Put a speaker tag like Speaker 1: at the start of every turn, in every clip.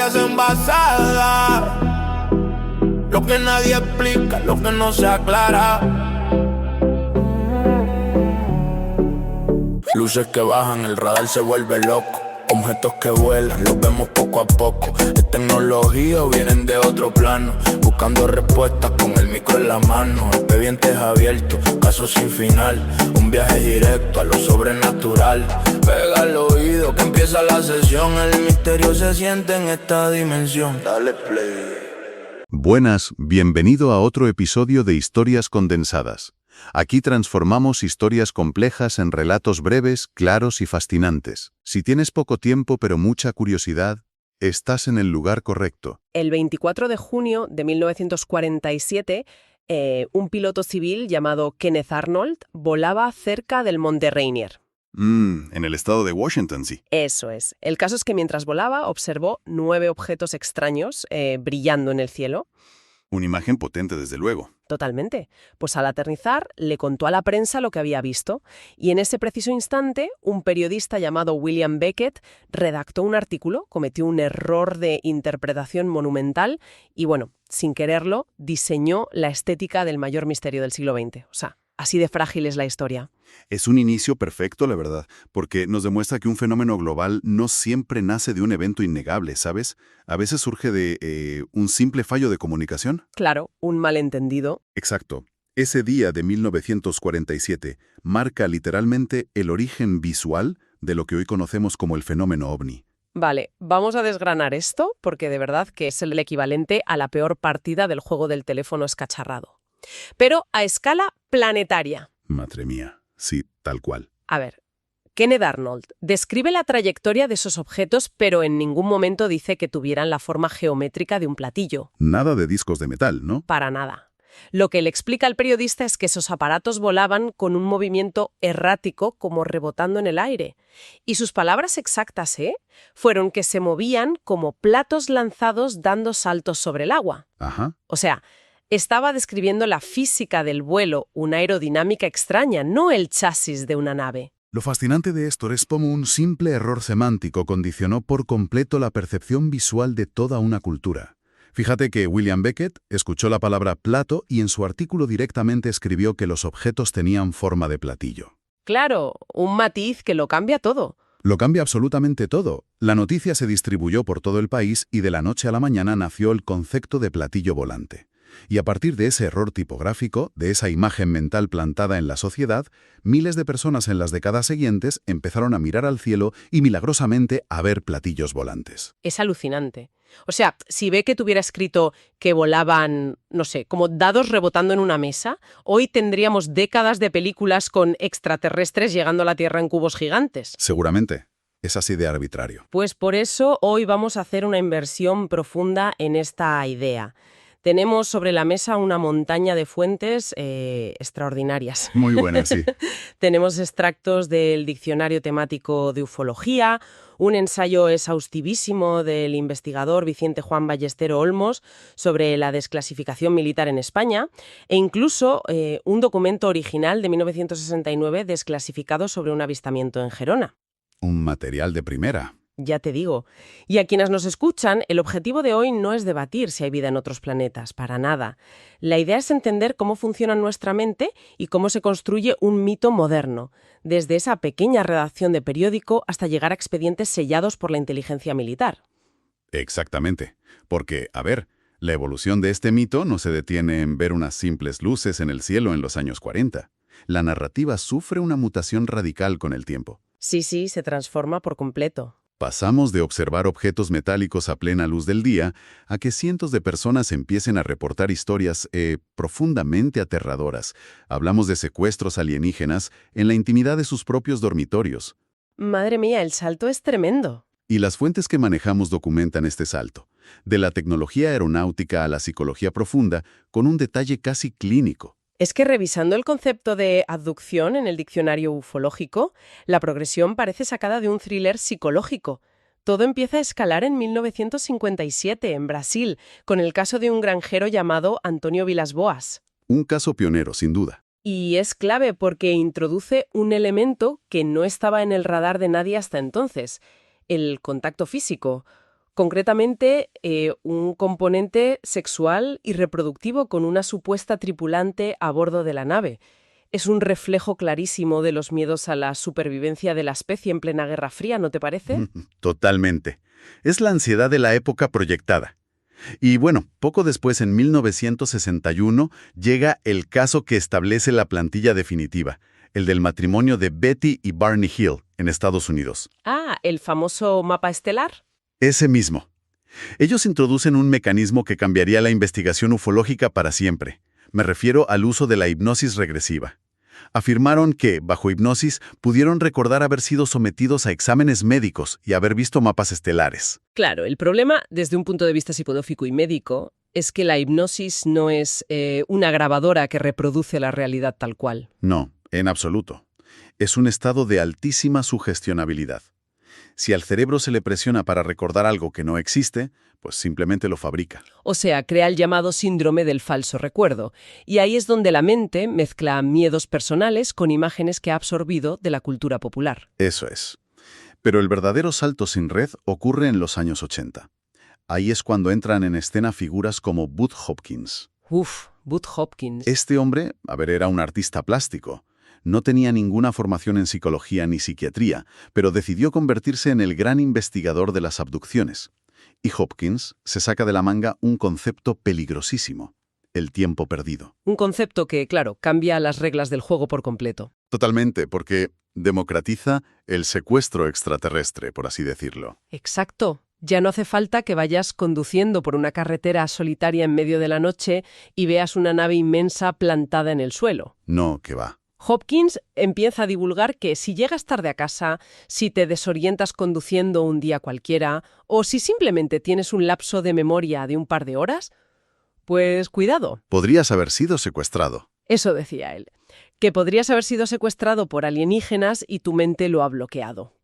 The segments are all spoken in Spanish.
Speaker 1: historias envasadas, lo que nadie explica, lo que no se aclara. Luces que bajan, el radar se vuelve loco. Objetos que vuelan, los vemos poco a poco. Es tecnología o vienen de otro plano. Buscando respuestas con el micro en la mano. Expedientes abiertos, casos sin final. Un viaje directo a lo sobrenatural. Pega al oído que empieza la sesión. El misterio se siente en esta dimensión. Dale play.
Speaker 2: Buenas, bienvenido a otro episodio de Historias Condensadas. Aquí transformamos historias complejas en relatos breves, claros y fascinantes. Si tienes poco tiempo pero mucha curiosidad, estás en el lugar correcto.
Speaker 3: El 24 de junio de 1947, un piloto civil llamado Kenneth Arnold volaba cerca del Monte Rainier.
Speaker 2: En el estado de Washington, sí.
Speaker 3: Eso es. El caso es que mientras volaba observó 9 objetos extraños brillando en el cielo.
Speaker 2: Una imagen potente, desde luego.
Speaker 3: Totalmente. Pues al aterrizar le contó a la prensa lo que había visto y en ese preciso instante un periodista llamado William Beckett redactó un artículo, cometió un error de interpretación monumental y bueno, sin quererlo, diseñó la estética del mayor misterio del siglo XX. O sea, así de frágil es la historia.
Speaker 2: Es un inicio perfecto, la verdad, porque nos demuestra que un fenómeno global no siempre nace de un evento innegable, ¿sabes? A veces surge de un simple fallo de comunicación.
Speaker 3: Claro, un malentendido.
Speaker 2: Exacto. Ese día de 1947 marca literalmente el origen visual de lo que hoy conocemos como el fenómeno ovni.
Speaker 3: Vale, vamos a desgranar esto porque de verdad que es el equivalente a la peor partida del juego del teléfono escacharrado. Pero a escala planetaria.
Speaker 2: Madre mía, sí, tal cual.
Speaker 3: A ver, Kenneth Arnold describe la trayectoria de esos objetos, pero en ningún momento dice que tuvieran la forma geométrica de un platillo.
Speaker 2: Nada de discos de metal, ¿no?
Speaker 3: Para nada. Lo que le explica al periodista es que esos aparatos volaban con un movimiento errático, como rebotando en el aire. Y sus palabras exactas, fueron que se movían como platos lanzados dando saltos sobre el agua.
Speaker 2: Ajá.
Speaker 3: O sea, estaba describiendo la física del vuelo, una aerodinámica extraña, no el chasis de una nave.
Speaker 2: Lo fascinante de esto es cómo un simple error semántico condicionó por completo la percepción visual de toda una cultura. Fíjate que William Beckett escuchó la palabra plato y en su artículo directamente escribió que los objetos tenían forma de platillo.
Speaker 3: Claro, un matiz que lo cambia todo.
Speaker 2: Lo cambia absolutamente todo. La noticia se distribuyó por todo el país y de la noche a la mañana nació el concepto de platillo volante. Y a partir de ese error tipográfico, de esa imagen mental plantada en la sociedad, miles de personas en las décadas siguientes empezaron a mirar al cielo y milagrosamente a ver platillos volantes.
Speaker 3: Es alucinante. O sea, si Beckett hubiera escrito que volaban, no sé, como dados rebotando en una mesa, hoy tendríamos décadas de películas con extraterrestres llegando a la Tierra en cubos gigantes.
Speaker 2: Seguramente. Es así de arbitrario.
Speaker 3: Pues por eso hoy vamos a hacer una inversión profunda en esta idea. Tenemos sobre la mesa una montaña de fuentes extraordinarias.
Speaker 2: Muy buena, sí.
Speaker 3: Tenemos extractos del diccionario temático de ufología, un ensayo exhaustivísimo del investigador Vicente Juan Ballestero Olmos sobre la desclasificación militar en España e incluso un documento original de 1969 desclasificado sobre un avistamiento en Gerona.
Speaker 2: Un material de primera.
Speaker 3: Ya te digo. Y a quienes nos escuchan, el objetivo de hoy no es debatir si hay vida en otros planetas, para nada. La idea es entender cómo funciona nuestra mente y cómo se construye un mito moderno, desde esa pequeña redacción de periódico hasta llegar a expedientes sellados por la inteligencia militar.
Speaker 2: Exactamente. Porque, a ver, la evolución de este mito no se detiene en ver unas simples luces en el cielo en los años 40. La narrativa sufre una mutación radical con el tiempo.
Speaker 3: Sí, se transforma por completo.
Speaker 2: Pasamos de observar objetos metálicos a plena luz del día a que cientos de personas empiecen a reportar historias profundamente aterradoras. Hablamos de secuestros alienígenas en la intimidad de sus propios dormitorios.
Speaker 3: Madre mía, el salto es tremendo.
Speaker 2: Y las fuentes que manejamos documentan este salto, de la tecnología aeronáutica a la psicología profunda, con un detalle casi clínico.
Speaker 3: Es que revisando el concepto de abducción en el diccionario ufológico, la progresión parece sacada de un thriller psicológico. Todo empieza a escalar en 1957, en Brasil, con el caso de un granjero llamado Antonio Vilas Boas.
Speaker 2: Un caso pionero, sin duda.
Speaker 3: Y es clave porque introduce un elemento que no estaba en el radar de nadie hasta entonces, el contacto físico. Concretamente, un componente sexual y reproductivo con una supuesta tripulante a bordo de la nave. Es un reflejo clarísimo de los miedos a la supervivencia de la especie en plena Guerra Fría, ¿no te parece?
Speaker 2: Totalmente. Es la ansiedad de la época proyectada. Y bueno, poco después, en 1961, llega el caso que establece la plantilla definitiva, el del matrimonio de Betty y Barney Hill, en Estados Unidos.
Speaker 3: Ah, ¿el famoso mapa estelar?
Speaker 2: Ese mismo. Ellos introducen un mecanismo que cambiaría la investigación ufológica para siempre. Me refiero al uso de la hipnosis regresiva. Afirmaron que, bajo hipnosis, pudieron recordar haber sido sometidos a exámenes médicos y haber visto mapas estelares.
Speaker 3: Claro, el problema, desde un punto de vista psicológico y médico, es que la hipnosis no es una grabadora que reproduce la realidad tal cual.
Speaker 2: No, en absoluto. Es un estado de altísima sugestionabilidad. Si al cerebro se le presiona para recordar algo que no existe, pues simplemente lo fabrica.
Speaker 3: O sea, crea el llamado síndrome del falso recuerdo. Y ahí es donde la mente mezcla miedos personales con imágenes que ha absorbido de la cultura popular.
Speaker 2: Eso es. Pero el verdadero salto sin red ocurre en los años 80. Ahí es cuando entran en escena figuras como Bud Hopkins.
Speaker 3: Uf, Bud Hopkins.
Speaker 2: Este hombre, era un artista plástico. No tenía ninguna formación en psicología ni psiquiatría, pero decidió convertirse en el gran investigador de las abducciones. Y Hopkins se saca de la manga un concepto peligrosísimo: el tiempo perdido.
Speaker 3: Un concepto que, claro, cambia las reglas del juego por completo.
Speaker 2: Totalmente, porque democratiza el secuestro extraterrestre, por así decirlo.
Speaker 3: Exacto. Ya no hace falta que vayas conduciendo por una carretera solitaria en medio de la noche y veas una nave inmensa plantada en el suelo.
Speaker 2: No, que va.
Speaker 3: Hopkins empieza a divulgar que si llegas tarde a casa, si te desorientas conduciendo un día cualquiera, o si simplemente tienes un lapso de memoria de un par de horas, pues cuidado.
Speaker 2: Podrías haber sido secuestrado.
Speaker 3: Eso decía él, que podrías haber sido secuestrado por alienígenas y tu mente lo ha bloqueado.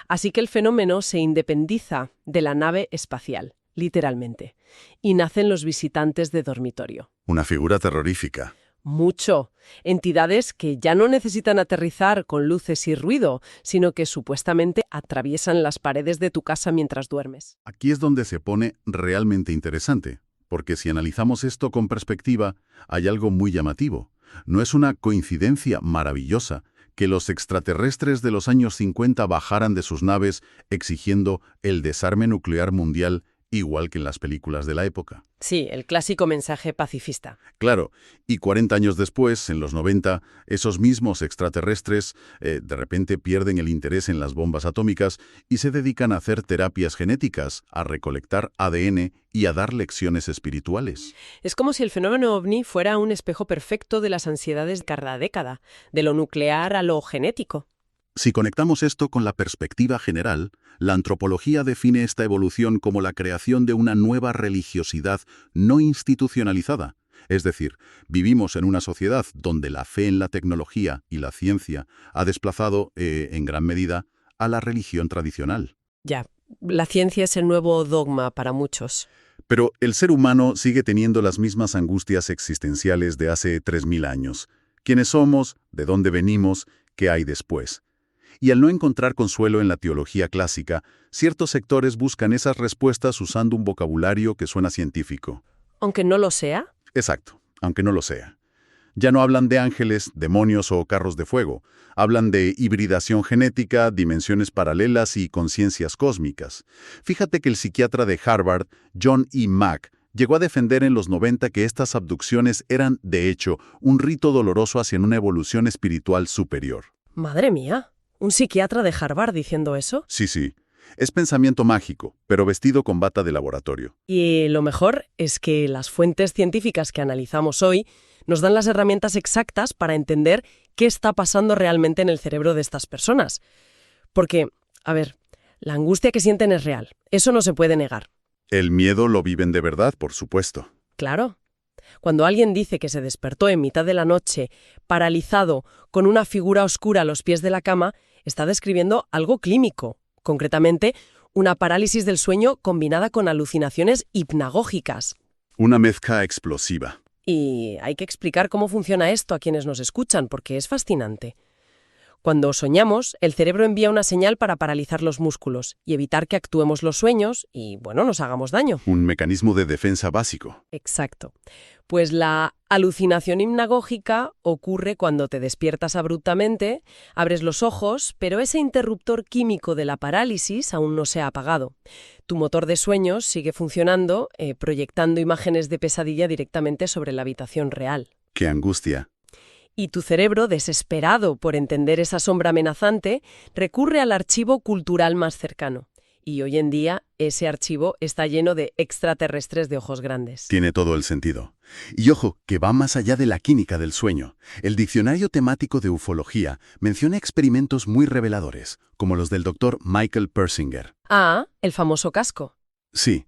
Speaker 3: Así que el fenómeno se independiza de la nave espacial, literalmente, y nacen los visitantes de dormitorio.
Speaker 2: Una figura terrorífica.
Speaker 3: Mucho. Entidades que ya no necesitan aterrizar con luces y ruido, sino que supuestamente atraviesan las paredes de tu casa mientras duermes.
Speaker 2: Aquí es donde se pone realmente interesante, porque si analizamos esto con perspectiva, hay algo muy llamativo. No es una coincidencia maravillosa que los extraterrestres de los años 50 bajaran de sus naves exigiendo el desarme nuclear mundial, igual que en las películas de la época.
Speaker 3: Sí, el clásico mensaje pacifista.
Speaker 2: Claro, y 40 años después, en los 90, esos mismos extraterrestres de repente pierden el interés en las bombas atómicas y se dedican a hacer terapias genéticas, a recolectar ADN y a dar lecciones espirituales.
Speaker 3: Es como si el fenómeno ovni fuera un espejo perfecto de las ansiedades de cada década, de lo nuclear a lo genético.
Speaker 2: Si conectamos esto con la perspectiva general, la antropología define esta evolución como la creación de una nueva religiosidad no institucionalizada. Es decir, vivimos en una sociedad donde la fe en la tecnología y la ciencia ha desplazado, en gran medida, a la religión tradicional.
Speaker 3: Ya, la ciencia es el nuevo dogma para muchos.
Speaker 2: Pero el ser humano sigue teniendo las mismas angustias existenciales de hace 3000 años. ¿Quiénes somos? ¿De dónde venimos? ¿Qué hay después? Y al no encontrar consuelo en la teología clásica, ciertos sectores buscan esas respuestas usando un vocabulario que suena científico.
Speaker 3: Aunque no lo sea.
Speaker 2: Exacto, aunque no lo sea. Ya no hablan de ángeles, demonios o carros de fuego. Hablan de hibridación genética, dimensiones paralelas y conciencias cósmicas. Fíjate que el psiquiatra de Harvard, John E. Mack, llegó a defender en los 90 que estas abducciones eran, de hecho, un rito doloroso hacia una evolución espiritual superior.
Speaker 3: Madre mía. ¿Un psiquiatra de Harvard diciendo eso?
Speaker 2: Sí. Es pensamiento mágico, pero vestido con bata de laboratorio.
Speaker 3: Y lo mejor es que las fuentes científicas que analizamos hoy nos dan las herramientas exactas para entender qué está pasando realmente en el cerebro de estas personas. Porque, a ver, la angustia que sienten es real. Eso no se puede negar.
Speaker 2: El miedo lo viven de verdad, por supuesto.
Speaker 3: Claro. Cuando alguien dice que se despertó en mitad de la noche, paralizado, con una figura oscura a los pies de la cama, está describiendo algo clínico, concretamente una parálisis del sueño combinada con alucinaciones hipnagógicas.
Speaker 2: Una mezcla explosiva.
Speaker 3: Y hay que explicar cómo funciona esto a quienes nos escuchan, porque es fascinante. Cuando soñamos, el cerebro envía una señal para paralizar los músculos y evitar que actuemos los sueños y, bueno, nos hagamos daño.
Speaker 2: Un mecanismo de defensa básico.
Speaker 3: Exacto. Pues la alucinación hipnagógica ocurre cuando te despiertas abruptamente, abres los ojos, pero ese interruptor químico de la parálisis aún no se ha apagado. Tu motor de sueños sigue funcionando, proyectando imágenes de pesadilla directamente sobre la habitación real.
Speaker 2: ¡Qué angustia!
Speaker 3: Y tu cerebro, desesperado por entender esa sombra amenazante, recurre al archivo cultural más cercano. Y hoy en día ese archivo está lleno de extraterrestres de ojos grandes.
Speaker 2: Tiene todo el sentido. Y ojo, que va más allá de la química del sueño. El diccionario temático de ufología menciona experimentos muy reveladores, como los del doctor Michael Persinger.
Speaker 3: Ah, el famoso casco.
Speaker 2: Sí.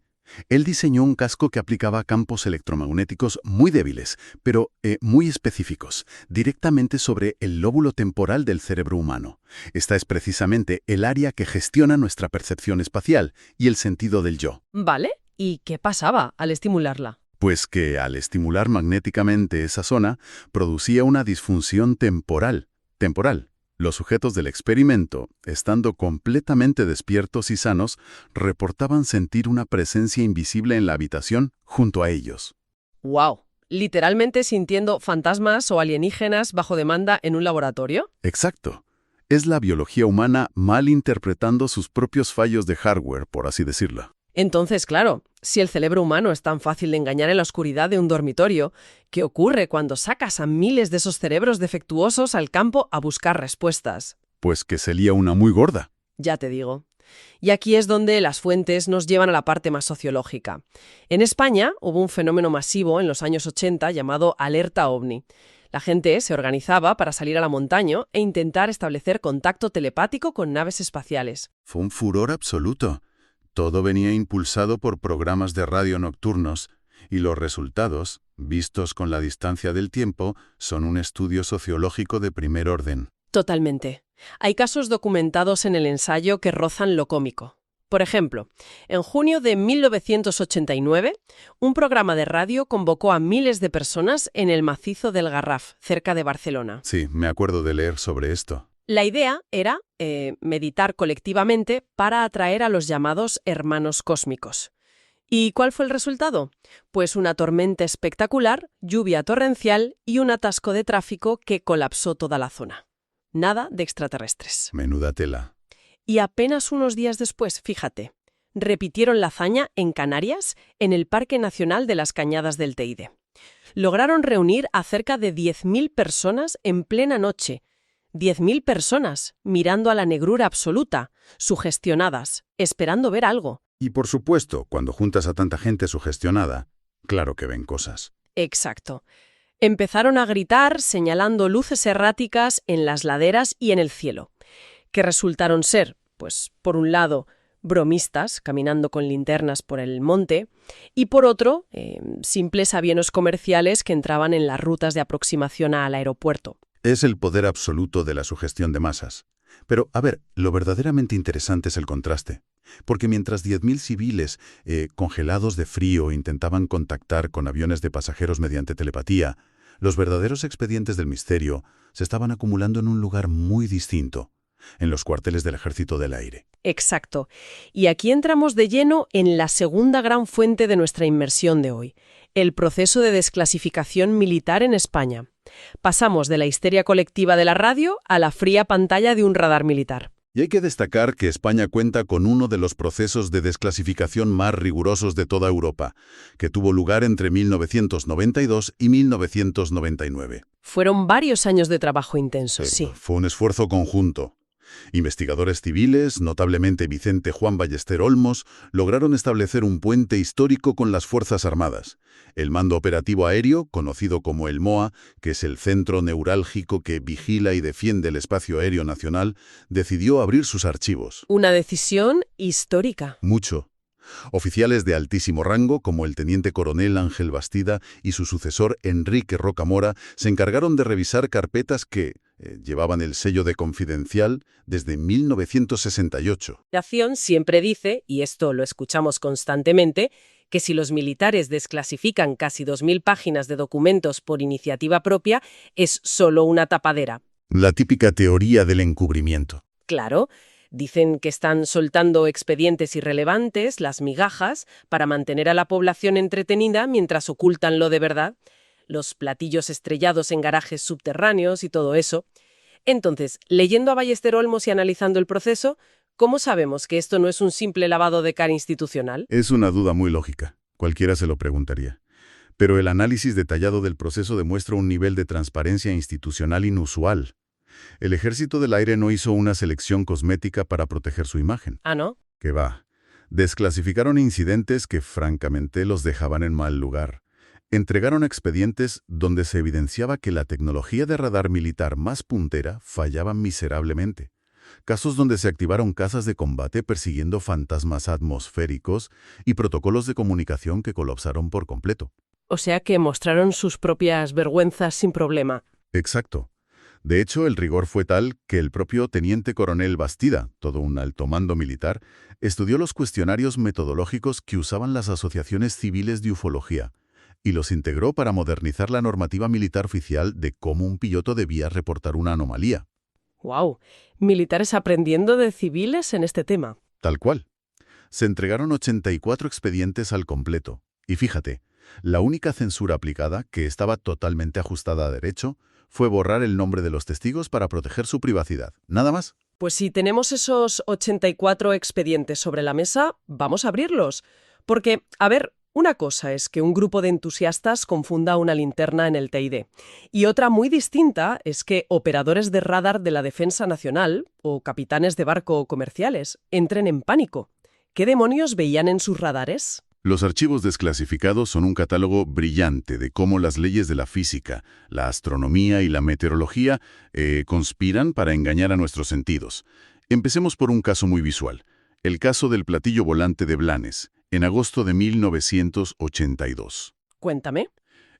Speaker 2: Él diseñó un casco que aplicaba campos electromagnéticos muy débiles, pero muy específicos, directamente sobre el lóbulo temporal del cerebro humano. Esta es precisamente el área que gestiona nuestra percepción espacial y el sentido del yo.
Speaker 3: ¿Vale? ¿Y qué pasaba al estimularla?
Speaker 2: Pues que al estimular magnéticamente esa zona, producía una disfunción temporal. Los sujetos del experimento, estando completamente despiertos y sanos, reportaban sentir una presencia invisible en la habitación junto a ellos.
Speaker 3: ¡Wow! ¿Literalmente sintiendo fantasmas o alienígenas bajo demanda en un laboratorio?
Speaker 2: Exacto. Es la biología humana mal interpretando sus propios fallos de hardware, por así decirlo.
Speaker 3: Entonces, claro, si el cerebro humano es tan fácil de engañar en la oscuridad de un dormitorio, ¿qué ocurre cuando sacas a miles de esos cerebros defectuosos al campo a buscar respuestas?
Speaker 2: Pues que se lía una muy gorda.
Speaker 3: Ya te digo. Y aquí es donde las fuentes nos llevan a la parte más sociológica. En España hubo un fenómeno masivo en los años 80 llamado alerta ovni. La gente se organizaba para salir a la montaña e intentar establecer contacto telepático con naves espaciales.
Speaker 2: Fue un furor absoluto. Todo venía impulsado por programas de radio nocturnos, y los resultados, vistos con la distancia del tiempo, son un estudio sociológico de primer orden.
Speaker 3: Totalmente. Hay casos documentados en el ensayo que rozan lo cómico. Por ejemplo, en junio de 1989, un programa de radio convocó a miles de personas en el macizo del Garraf, cerca de Barcelona.
Speaker 2: Sí, me acuerdo de leer sobre esto.
Speaker 3: La idea era meditar colectivamente para atraer a los llamados hermanos cósmicos. ¿Y cuál fue el resultado? Pues una tormenta espectacular, lluvia torrencial y un atasco de tráfico que colapsó toda la zona. Nada de extraterrestres.
Speaker 2: Menuda tela.
Speaker 3: Y apenas unos días después, fíjate, repitieron la hazaña en Canarias, en el Parque Nacional de las Cañadas del Teide. Lograron reunir a cerca de 10.000 personas en plena noche. 10.000 personas mirando a la negrura absoluta, sugestionadas, esperando ver algo.
Speaker 2: Y por supuesto, cuando juntas a tanta gente sugestionada, claro que ven cosas.
Speaker 3: Exacto. Empezaron a gritar señalando luces erráticas en las laderas y en el cielo, que resultaron ser, pues, por un lado, bromistas caminando con linternas por el monte, y por otro, simples aviones comerciales que entraban en las rutas de aproximación al aeropuerto.
Speaker 2: Es el poder absoluto de la sugestión de masas. Pero, a ver, lo verdaderamente interesante es el contraste. Porque mientras 10.000 civiles, congelados de frío, intentaban contactar con aviones de pasajeros mediante telepatía, los verdaderos expedientes del misterio se estaban acumulando en un lugar muy distinto, en los cuarteles del Ejército del Aire.
Speaker 3: Exacto. Y aquí entramos de lleno en la segunda gran fuente de nuestra inmersión de hoy, el proceso de desclasificación militar en España. Pasamos de la histeria colectiva de la radio a la fría pantalla de un radar militar.
Speaker 2: Y hay que destacar que España cuenta con uno de los procesos de desclasificación más rigurosos de toda Europa, que tuvo lugar entre 1992 y 1999.
Speaker 3: Fueron varios años de trabajo intenso, sí.
Speaker 2: Fue un esfuerzo conjunto. Investigadores civiles, notablemente Vicente Juan Ballester Olmos, lograron establecer un puente histórico con las Fuerzas Armadas. El Mando Operativo Aéreo, conocido como el MOA, que es el centro neurálgico que vigila y defiende el espacio aéreo nacional, decidió abrir sus archivos.
Speaker 3: Una decisión histórica.
Speaker 2: Mucho. Oficiales de altísimo rango, como el teniente coronel Ángel Bastida y su sucesor Enrique Rocamora, se encargaron de revisar carpetas que llevaban el sello de confidencial desde 1968.
Speaker 3: La acción siempre dice, y esto lo escuchamos constantemente, que si los militares desclasifican casi 2.000 páginas de documentos por iniciativa propia, es solo una tapadera.
Speaker 2: La típica teoría del encubrimiento.
Speaker 3: Claro, dicen que están soltando expedientes irrelevantes, las migajas, para mantener a la población entretenida mientras ocultan lo de verdad, los platillos estrellados en garajes subterráneos y todo eso. Entonces, leyendo a Ballester Olmos y analizando el proceso, ¿cómo sabemos que esto no es un simple lavado de cara institucional?
Speaker 2: Es una duda muy lógica. Cualquiera se lo preguntaría. Pero el análisis detallado del proceso demuestra un nivel de transparencia institucional inusual. El Ejército del Aire no hizo una selección cosmética para proteger su imagen.
Speaker 3: Ah, ¿no?
Speaker 2: Que va. Desclasificaron incidentes que francamente los dejaban en mal lugar. Entregaron expedientes donde se evidenciaba que la tecnología de radar militar más puntera fallaba miserablemente. Casos donde se activaron cazas de combate persiguiendo fantasmas atmosféricos y protocolos de comunicación que colapsaron por completo.
Speaker 3: O sea que mostraron sus propias vergüenzas sin problema.
Speaker 2: Exacto. De hecho, el rigor fue tal que el propio teniente coronel Bastida, todo un alto mando militar, estudió los cuestionarios metodológicos que usaban las asociaciones civiles de ufología y los integró para modernizar la normativa militar oficial de cómo un piloto debía reportar una anomalía.
Speaker 3: ¡Wow! Militares aprendiendo de civiles en este tema.
Speaker 2: Tal cual. Se entregaron 84 expedientes al completo. Y fíjate, la única censura aplicada, que estaba totalmente ajustada a derecho, fue borrar el nombre de los testigos para proteger su privacidad. Nada más.
Speaker 3: Pues si tenemos esos 84 expedientes sobre la mesa, vamos a abrirlos. Porque, a ver, una cosa es que un grupo de entusiastas confunda una linterna en el TID. Y otra muy distinta es que operadores de radar de la Defensa Nacional o capitanes de barco comerciales entren en pánico. ¿Qué demonios veían en sus radares?
Speaker 2: Los archivos desclasificados son un catálogo brillante de cómo las leyes de la física, la astronomía y la meteorología conspiran para engañar a nuestros sentidos. Empecemos por un caso muy visual. El caso del platillo volante de Blanes, en agosto de 1982.
Speaker 3: Cuéntame.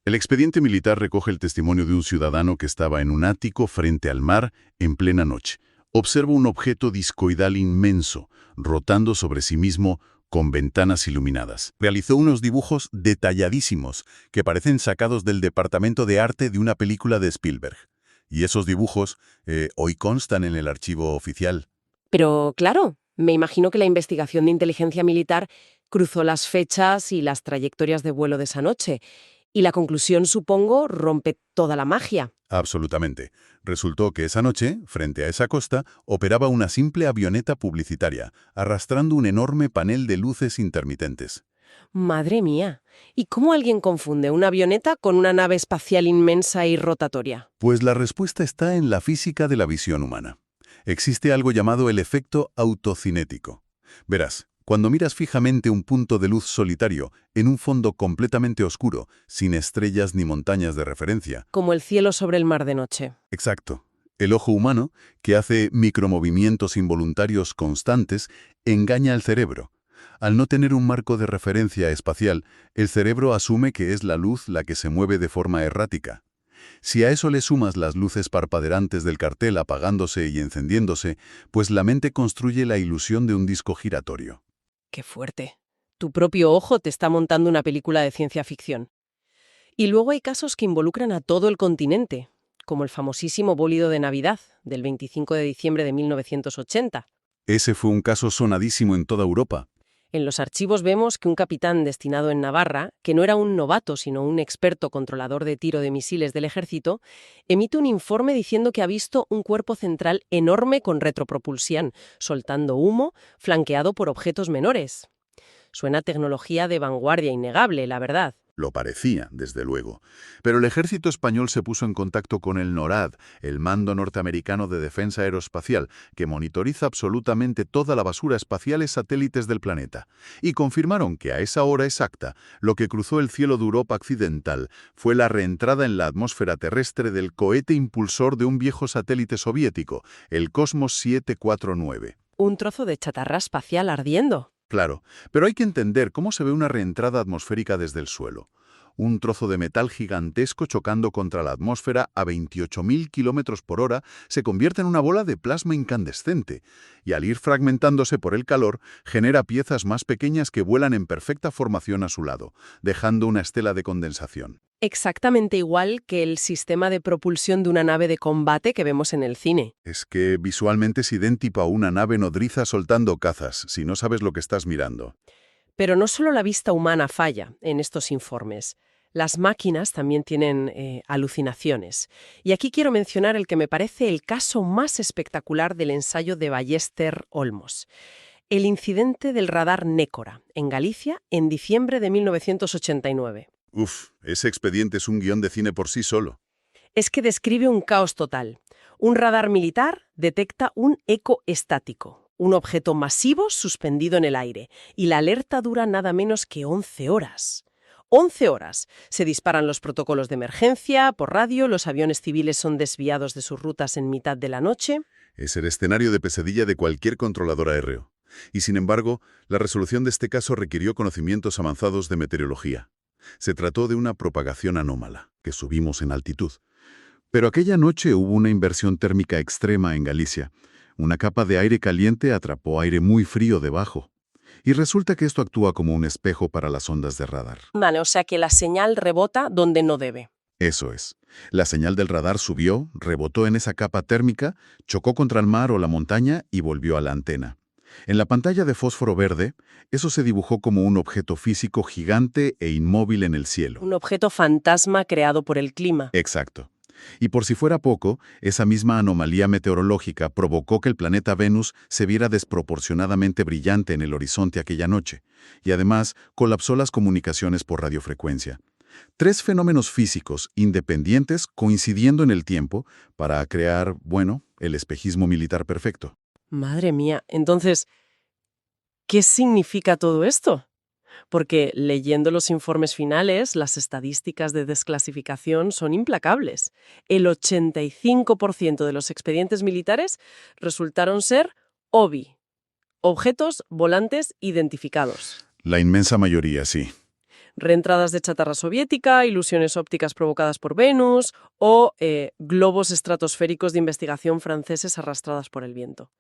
Speaker 2: El expediente militar recoge el testimonio de un ciudadano que estaba en un ático frente al mar en plena noche. Observa un objeto discoidal inmenso, rotando sobre sí mismo con ventanas iluminadas. Realizó unos dibujos detalladísimos que parecen sacados del departamento de arte de una película de Spielberg. Y esos dibujos hoy constan en el archivo oficial.
Speaker 3: Pero, claro, me imagino que la investigación de inteligencia militar cruzó las fechas y las trayectorias de vuelo de esa noche. Y la conclusión, supongo, rompe toda la magia.
Speaker 2: Absolutamente. Resultó que esa noche, frente a esa costa, operaba una simple avioneta publicitaria, arrastrando un enorme panel de luces intermitentes.
Speaker 3: Madre mía. ¿Y cómo alguien confunde una avioneta con una nave espacial inmensa y rotatoria?
Speaker 2: Pues la respuesta está en la física de la visión humana. Existe algo llamado el efecto autocinético. Verás, cuando miras fijamente un punto de luz solitario en un fondo completamente oscuro, sin estrellas ni montañas de referencia.
Speaker 3: Como el cielo sobre el mar de noche.
Speaker 2: Exacto. El ojo humano, que hace micromovimientos involuntarios constantes, engaña al cerebro. Al no tener un marco de referencia espacial, el cerebro asume que es la luz la que se mueve de forma errática. Si a eso le sumas las luces parpadeantes del cartel apagándose y encendiéndose, pues la mente construye la ilusión de un disco giratorio.
Speaker 3: ¡Qué fuerte! Tu propio ojo te está montando una película de ciencia ficción. Y luego hay casos que involucran a todo el continente, como el famosísimo bólido de Navidad, del 25 de diciembre de 1980.
Speaker 2: Ese fue un caso sonadísimo en toda Europa.
Speaker 3: En los archivos vemos que un capitán destinado en Navarra, que no era un novato sino un experto controlador de tiro de misiles del ejército, emite un informe diciendo que ha visto un cuerpo central enorme con retropropulsión, soltando humo, flanqueado por objetos menores. Suena tecnología de vanguardia innegable, la verdad.
Speaker 2: Lo parecía, desde luego. Pero el ejército español se puso en contacto con el NORAD, el Mando Norteamericano de Defensa Aeroespacial, que monitoriza absolutamente toda la basura espacial y satélites del planeta. Y confirmaron que a esa hora exacta, lo que cruzó el cielo de Europa occidental fue la reentrada en la atmósfera terrestre del cohete impulsor de un viejo satélite soviético, el Cosmos 749.
Speaker 3: Un trozo de chatarra espacial ardiendo.
Speaker 2: Claro, pero hay que entender cómo se ve una reentrada atmosférica desde el suelo. Un trozo de metal gigantesco chocando contra la atmósfera a 28.000 kilómetros por hora se convierte en una bola de plasma incandescente y al ir fragmentándose por el calor genera piezas más pequeñas que vuelan en perfecta formación a su lado, dejando una estela de condensación.
Speaker 3: exactamente igual que el sistema de propulsión de una nave de combate que vemos en el cine.
Speaker 2: Es que visualmente es idéntico a una nave nodriza soltando cazas, si no sabes lo que estás mirando.
Speaker 3: Pero no solo la vista humana falla en estos informes. Las máquinas también tienen alucinaciones. Y aquí quiero mencionar el que me parece el caso más espectacular del ensayo de Ballester-Olmos. El incidente del radar Nécora, en Galicia, en diciembre de 1989.
Speaker 2: Ese expediente es un guión de cine por sí solo.
Speaker 3: Es que describe un caos total. Un radar militar detecta un eco estático, un objeto masivo suspendido en el aire, y la alerta dura nada menos que 11 horas. 11 horas. Se disparan los protocolos de emergencia, por radio, los aviones civiles son desviados de sus rutas en mitad de la noche.
Speaker 2: Es el escenario de pesadilla de cualquier controlador aéreo. Y sin embargo, la resolución de este caso requirió conocimientos avanzados de meteorología. Se trató de una propagación anómala, que subimos en altitud. Pero aquella noche hubo una inversión térmica extrema en Galicia. Una capa de aire caliente atrapó aire muy frío debajo. Y resulta que esto actúa como un espejo para las ondas de radar.
Speaker 3: Vale, o sea que la señal rebota donde no debe.
Speaker 2: Eso es. La señal del radar subió, rebotó en esa capa térmica, chocó contra el mar o la montaña y volvió a la antena. En la pantalla de fósforo verde, eso se dibujó como un objeto físico gigante e inmóvil en el cielo.
Speaker 3: Un objeto fantasma creado por el clima.
Speaker 2: Exacto. Y por si fuera poco, esa misma anomalía meteorológica provocó que el planeta Venus se viera desproporcionadamente brillante en el horizonte aquella noche, y además colapsó las comunicaciones por radiofrecuencia. 3 fenómenos físicos independientes coincidiendo en el tiempo para crear, el espejismo militar perfecto.
Speaker 3: Madre mía, entonces, ¿qué significa todo esto? Porque leyendo los informes finales, las estadísticas de desclasificación son implacables. El 85% de los expedientes militares resultaron ser OVI, objetos volantes identificados.
Speaker 2: La inmensa mayoría, sí.
Speaker 3: Reentradas de chatarra soviética, ilusiones ópticas provocadas por Venus o globos estratosféricos de investigación franceses arrastradas por el viento.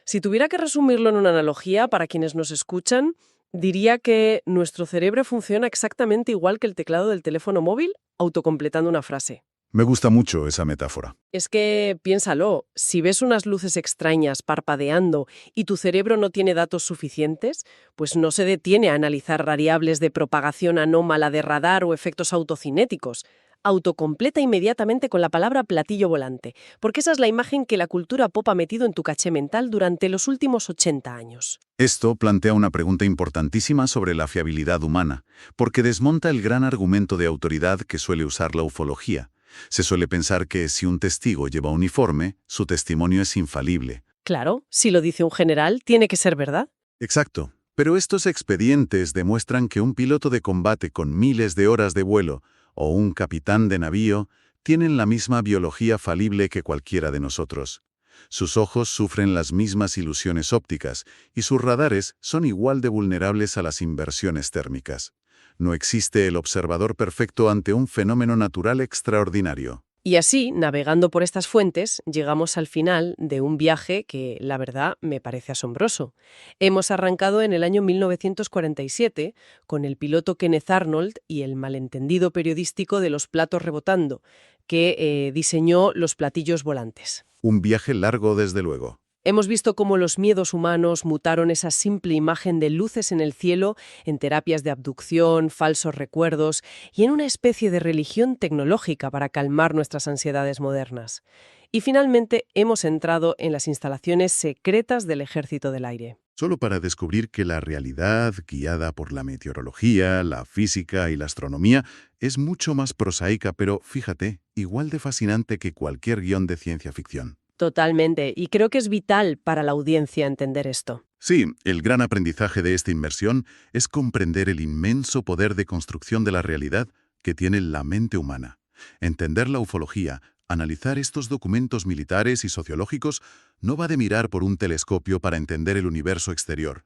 Speaker 3: Si tuviera que resumirlo en una analogía para quienes nos escuchan, diría que nuestro cerebro funciona exactamente igual que el teclado del teléfono móvil, autocompletando una frase.
Speaker 2: Me gusta mucho esa metáfora.
Speaker 3: Es que, piénsalo, si ves unas luces extrañas parpadeando y tu cerebro no tiene datos suficientes, pues no se detiene a analizar variables de propagación anómala de radar o efectos autocinéticos. Autocompleta inmediatamente con la palabra platillo volante, porque esa es la imagen que la cultura pop ha metido en tu caché mental durante los últimos 80 años.
Speaker 2: Esto plantea una pregunta importantísima sobre la fiabilidad humana, porque desmonta el gran argumento de autoridad que suele usar la ufología. Se suele pensar que si un testigo lleva uniforme, su testimonio es infalible.
Speaker 3: Claro, si lo dice un general, tiene que ser verdad.
Speaker 2: Exacto. Pero estos expedientes demuestran que un piloto de combate con miles de horas de vuelo o un capitán de navío tienen la misma biología falible que cualquiera de nosotros. Sus ojos sufren las mismas ilusiones ópticas y sus radares son igual de vulnerables a las inversiones térmicas. No existe el observador perfecto ante un fenómeno natural extraordinario.
Speaker 3: Y así, navegando por estas fuentes, llegamos al final de un viaje que, la verdad, me parece asombroso. Hemos arrancado en el año 1947 con el piloto Kenneth Arnold y el malentendido periodístico de los platos rebotando, que diseñó los platillos volantes.
Speaker 2: Un viaje largo, desde luego.
Speaker 3: Hemos visto cómo los miedos humanos mutaron esa simple imagen de luces en el cielo en terapias de abducción, falsos recuerdos y en una especie de religión tecnológica para calmar nuestras ansiedades modernas. Y finalmente hemos entrado en las instalaciones secretas del Ejército del Aire.
Speaker 2: Solo para descubrir que la realidad, guiada por la meteorología, la física y la astronomía, es mucho más prosaica, pero fíjate, igual de fascinante que cualquier guión de ciencia ficción.
Speaker 3: Totalmente, y creo que es vital para la audiencia entender esto.
Speaker 2: Sí, el gran aprendizaje de esta inmersión es comprender el inmenso poder de construcción de la realidad que tiene la mente humana. Entender la ufología, analizar estos documentos militares y sociológicos, no va de mirar por un telescopio para entender el universo exterior.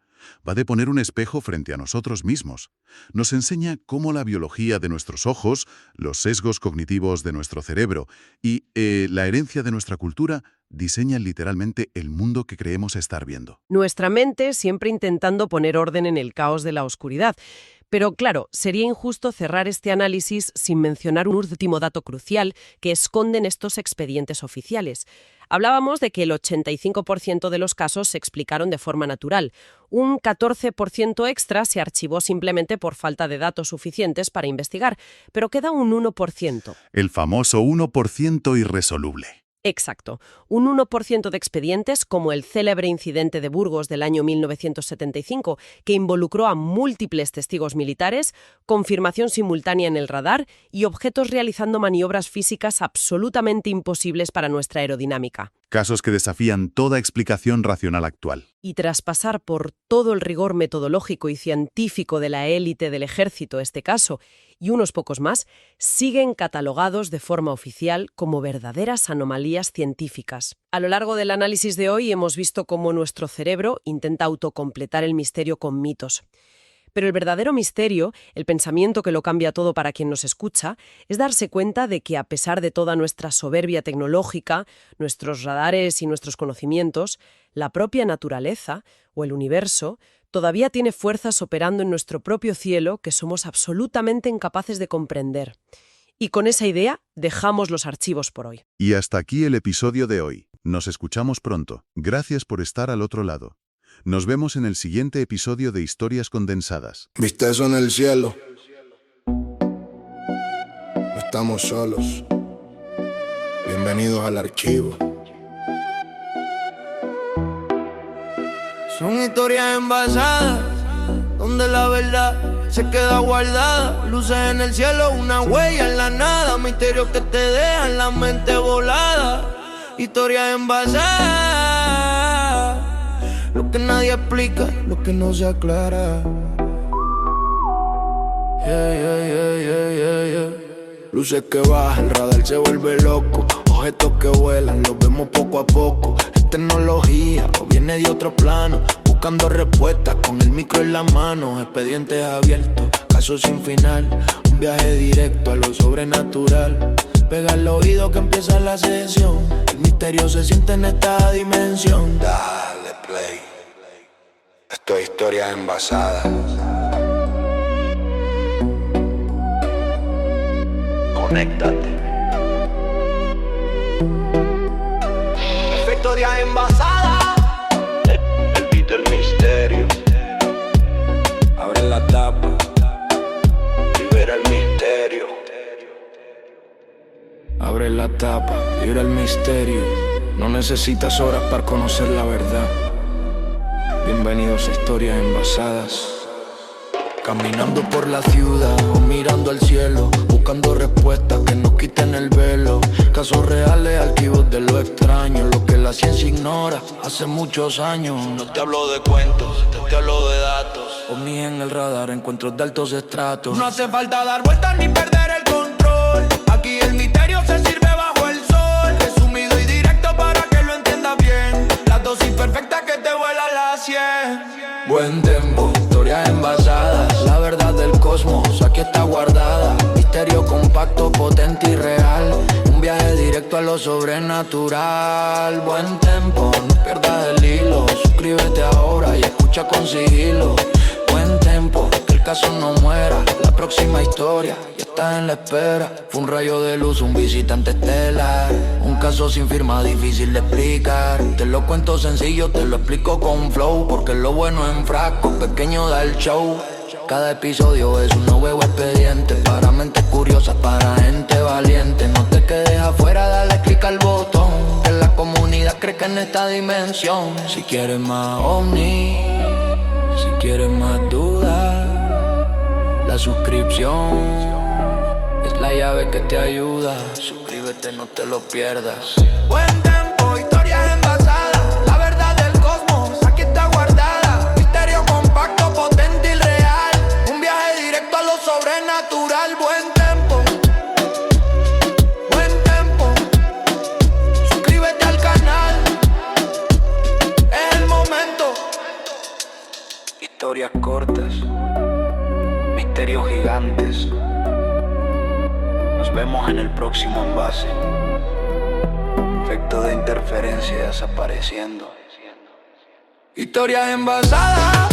Speaker 2: Va de poner un espejo frente a nosotros mismos. Nos enseña cómo la biología de nuestros ojos, los sesgos cognitivos de nuestro cerebro y la herencia de nuestra cultura diseñan literalmente el mundo que creemos estar viendo.
Speaker 3: Nuestra mente siempre intentando poner orden en el caos de la oscuridad. Pero claro, sería injusto cerrar este análisis sin mencionar un último dato crucial que esconden estos expedientes oficiales. Hablábamos de que el 85% de los casos se explicaron de forma natural. Un 14% extra se archivó simplemente por falta de datos suficientes para investigar, pero queda un 1%.
Speaker 2: El famoso 1% irresoluble.
Speaker 3: Exacto. Un 1% de expedientes, como el célebre incidente de Burgos del año 1975, que involucró a múltiples testigos militares, confirmación simultánea en el radar y objetos realizando maniobras físicas absolutamente imposibles para nuestra aerodinámica.
Speaker 2: Casos que desafían toda explicación racional actual.
Speaker 3: Y tras pasar por todo el rigor metodológico y científico de la élite del ejército, este caso, y unos pocos más, siguen catalogados de forma oficial como verdaderas anomalías científicas. A lo largo del análisis de hoy hemos visto cómo nuestro cerebro intenta autocompletar el misterio con mitos. Pero el verdadero misterio, el pensamiento que lo cambia todo para quien nos escucha, es darse cuenta de que a pesar de toda nuestra soberbia tecnológica, nuestros radares y nuestros conocimientos, la propia naturaleza, o el universo, todavía tiene fuerzas operando en nuestro propio cielo que somos absolutamente incapaces de comprender. Y con esa idea, dejamos los archivos por hoy.
Speaker 2: Y hasta aquí el episodio de hoy. Nos escuchamos pronto. Gracias por estar al otro lado. Nos vemos en el siguiente episodio de Historias Condensadas.
Speaker 1: ¿Viste eso en el cielo? No estamos solos. Bienvenidos al archivo.
Speaker 4: Son historias envasadas, donde la verdad se queda guardada. Luces en el cielo, una huella en la nada. Misterios que te dejan la mente volada. Historias envasadas, lo que nadie explica, lo que no se aclara.
Speaker 1: Luces que bajan, el radar se vuelve loco. Objetos que vuelan, los vemos poco a poco. Es tecnología o viene de otro plano. Buscando respuestas con el micro en la mano. Expedientes abiertos, casos sin final. Un viaje directo a lo sobrenatural. Pega el oído que empieza la sesión. El misterio se siente en esta dimensión. Dale play. Esto es historia envasada. Conéctate.
Speaker 4: Historias envasadas.
Speaker 1: El beat del misterio. Abre la tapa. Libera el misterio. Abre la tapa. Libera el misterio. No necesitas horas para conocer la verdad. Bienvenidos a Historias Envasadas. Caminando por la ciudad o mirando al cielo, buscando respuestas que nos quiten el velo. Casos reales, archivos de lo extraño, lo que la ciencia ignora hace muchos años. No te hablo de cuentos, te hablo de datos. Ovnis en el radar, encuentros de altos estratos.
Speaker 4: No hace falta dar vueltas ni perder el control. Aquí el misterio se sirve bajo el sol. Resumido y directo para que lo entiendas bien. La dosis perfecta que te vuela la 100.
Speaker 1: Buen tempo, historias envasadas. La verdad del cosmos aquí está guardada. Misterio compacto, potente y real. Un viaje directo a lo sobrenatural. Buen tempo, no pierdas el hilo. Suscríbete ahora y escucha con sigilo. Buen tempo, que el caso no muera. La próxima historia ya está en la espera. Fue un rayo de luz, un visitante estelar. Un caso sin firma, difícil de explicar. Te lo cuento sencillo, te lo explico con flow. Porque lo bueno en frasco, pequeño da el show. Cada episodio es un nuevo expediente. Para mentes curiosas, para gente valiente. No te quedes afuera, dale click al botón. Que la comunidad cree que en esta dimensión. Si quieres más ovni, si quieres más dudas, la suscripción es la llave que te ayuda. Suscríbete, no te lo pierdas.
Speaker 4: Buen tempo, historias envasadas. La verdad del cosmos aquí está guardada. Misterio compacto, potente y real. Un viaje directo a lo sobrenatural. Buen tempo, buen tempo. Suscríbete al canal. Es el momento.
Speaker 1: Historias cortas, misterios gigantes. Nos vemos en el próximo envase. Efecto de interferencia desapareciendo.
Speaker 4: Historias envasadas.